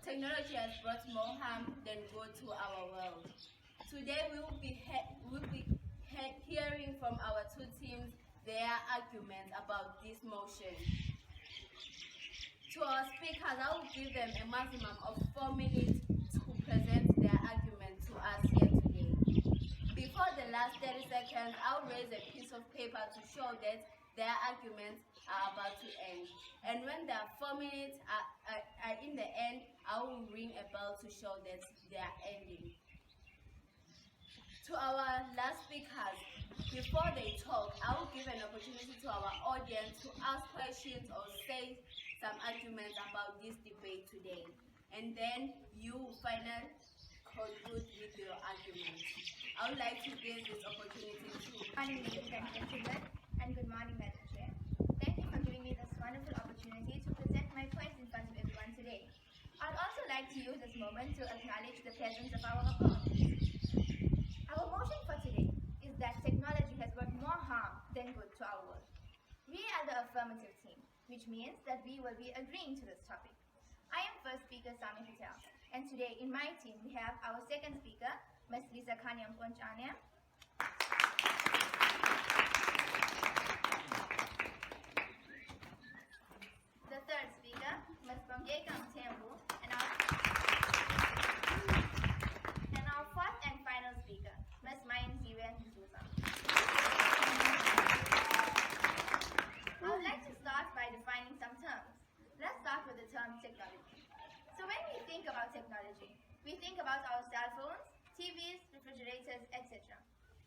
Technology has brought more harm than good to our world. Today we will be hearing from our two teams their arguments about this motion. To our speakers, I will give them a maximum of 4 minutes to present their argument to us here today. Before the last 30 seconds, I'll raise a piece of paper to show that their arguments are about to end. And when their 4 minutes are in the end, I will ring a bell to show that they are ending. To our last speakers, before they talk, I will give an opportunity to our audience to ask questions or say some arguments about this debate today. And then you will finally conclude with your arguments. I would like to give this opportunity to... Good morning, ladies and gentlemen, and good morning, Madam Chair. Thank you for giving me this wonderful opportunity to present my points in front of everyone today. I'd also like to use this moment to acknowledge the presence of our opponents. Our motion for today is that technology has brought more harm than good to our world. We are the affirmative team, which means that we will be agreeing to this topic. I am first speaker Sami Patel, and today in my team we have our second speaker, Ms. Lisa Kanyam Ponchania. The third speaker, Ms. Bamgeka Mtembu, and our fourth and final speaker, Ms. Mayan Ziwen Zuza. I would like to start by defining some terms. Let's start with the term technology. So when we think about technology, we think about our cell phones, TVs, refrigerators, etc.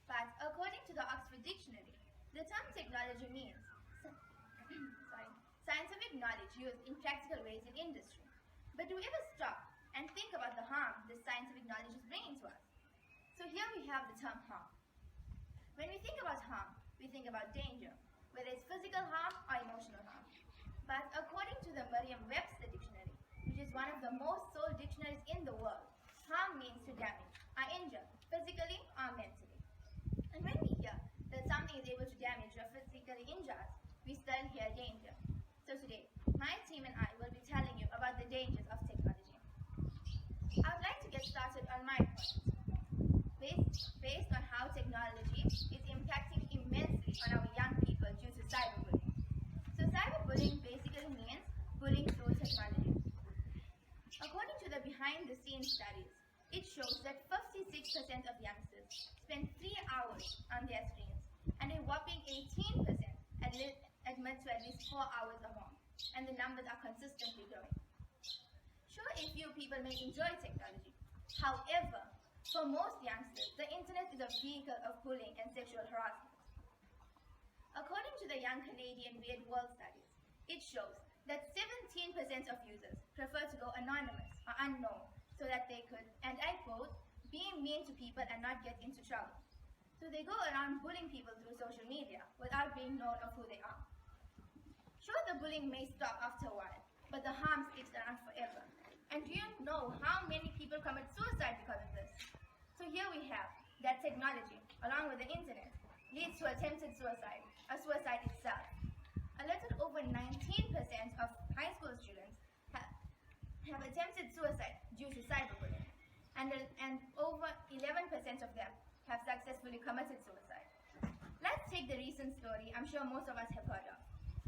But according to the Oxford Dictionary, the term technology means scientific knowledge used in practical ways in industry. But do we ever stop and think about the harm this scientific knowledge is bringing to us? So here we have the term harm. When we think about harm, we think about danger, whether it's physical harm or emotional harm. But according to the Merriam-Webster dictionary, which is one of the most sold dictionaries in the world, harm means to damage or injure, physically or mentally. And when we hear that something is able to damage or physically injure us, we still hear danger. So today, my team and I will be telling you about the dangers of technology. I would like to get started on my point. Based on how technology is impacting immensely on our young people due to cyberbullying. So cyberbullying basically means bullying through technology. According to the behind-the-scenes studies, it shows that 56% of youngsters spend 3 hours on their screens, and a whopping 18% admit to at least 4 hours or more, and the numbers are consistently growing. Sure, a few people may enjoy technology. However, for most youngsters, the internet is a vehicle of bullying and sexual harassment. According to the Young Canadian Weird World Studies, it shows that 17% of users prefer to go anonymous or unknown so that they could, and I quote, be mean to people and not get into trouble. So they go around bullying people through social media without being known of who they are. Sure, the bullying may stop after a while, but the harm sticks around forever. And do you know how many people commit suicide because of this? So here we have that technology, along with the internet, leads to attempted suicide, or suicide itself. A little over 19% of high school students have attempted suicide due to cyberbullying, and over 11% of them have successfully committed suicide. Let's take the recent story I'm sure most of us have heard of.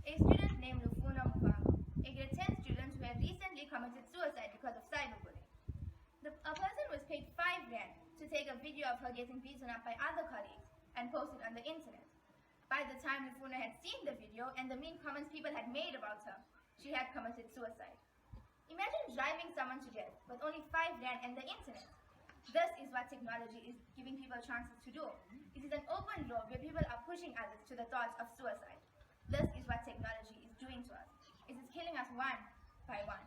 A student named Lufuna Mufango, a grade 10 student who had recently committed suicide because of cyberbullying. A person was paid 5 rand to take a video of her getting beaten up by other colleagues and post it on the internet. By the time Lufuna had seen the video and the mean comments people had made about her, she had committed suicide. Imagine driving someone to death with only 5 rand and the internet. This is what technology is giving people chances to do. It is an open door where people are pushing others to the thoughts of suicide. This is what technology is doing to us. It is killing us one by one.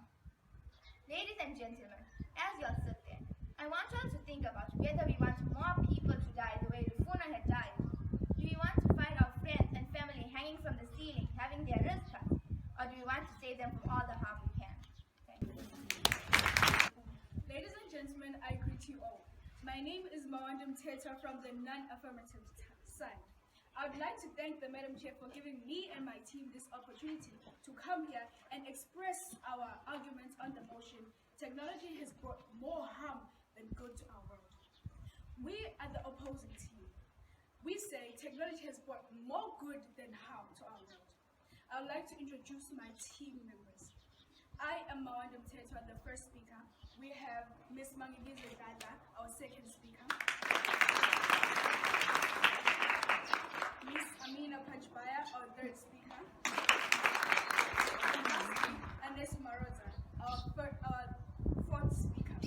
Ladies and gentlemen, as you all sit there, I want you all to think about whether we want more people to die the way Lufuna had died. Do we want to find our friends and family hanging from the ceiling, having their wrists cut? Or do we want to save them from all the harm we can? Thank you. Ladies and gentlemen, I greet you all. My name is Mawandam Teta from the non-affirmative side. I would like to thank the Madam Chair for giving me and my team this opportunity to come here and express our arguments on the motion technology has brought more harm than good to our world. We are the opposing team. We say technology has brought more good than harm to our world. I would like to introduce my team members. I am Mawandam Teto, the first speaker. We have Ms. Mangigizo Dada, our second speaker. Ms. Amina Pachbaya, our third speaker. And lastly, Anes Maroza, our fourth speaker.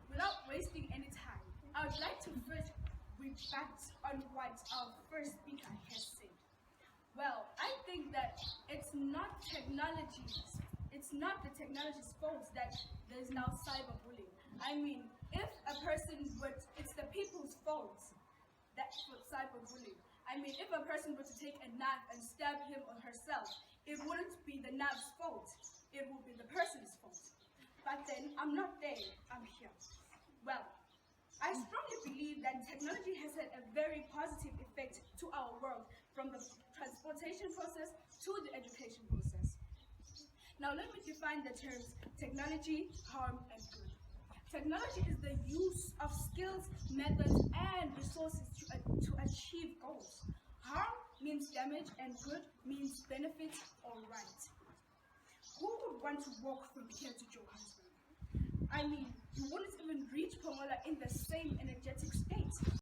Without wasting any time, I would like to first reflect on what our first speaker has said. Well, I think that it's not the technology's fault that there's now cyberbullying. I mean, it's the people's fault that for cyberbullying. I mean, if a person were to take a knife and stab him or herself, it wouldn't be the knife's fault. It would be the person's fault. But then, I'm not there, I'm here. Well, I strongly believe that technology has had a very positive effect to our world, from the transportation process to the education process. Now let me define the terms technology, harm, and good. Technology is the use of skills, methods, and resources to achieve goals. Harm means damage, and good means benefit or right. Who would want to walk from here to Johannesburg? I mean, you wouldn't even reach Pomola in the same energetic state.